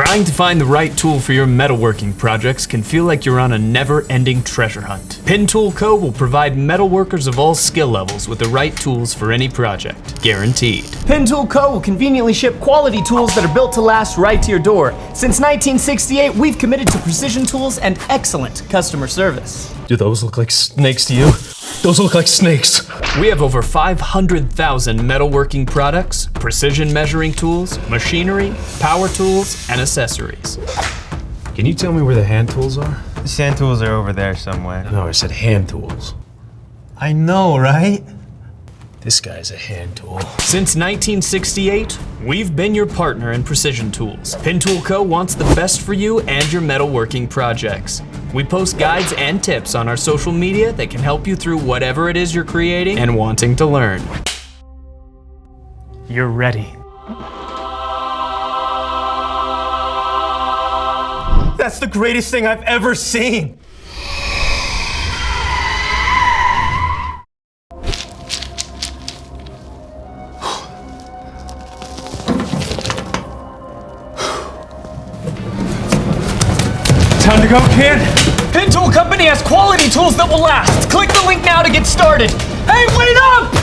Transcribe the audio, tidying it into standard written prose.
Trying to find the right tool for your metalworking projects can feel like you're on a never-ending treasure hunt. Penn Tool Co. will provide metalworkers of all skill levels with the right tools for any project, guaranteed. Penn Tool Co. will conveniently ship quality tools that are built to last right to your door. Since 1968, we've committed to precision tools and excellent customer service. Do those look like snakes to you? Those look like snakes. We have over 500,000 metalworking products, precision measuring tools, machinery, power tools, and accessories. Can you tell me where the hand tools are? The sand tools are over there somewhere. No, I said hand tools. I know, right? This guy's a hand tool. Since 1968, we've been your partner in precision tools. Penn Tool Co. wants the best for you and your metalworking projects. We post guides and tips on our social media that can help you through whatever it is you're creating and wanting to learn. You're ready. That's the greatest thing I've ever seen. Time to go, kid. Penn Tool Company has quality tools that will last. Click the link now to get started. Hey, wait up!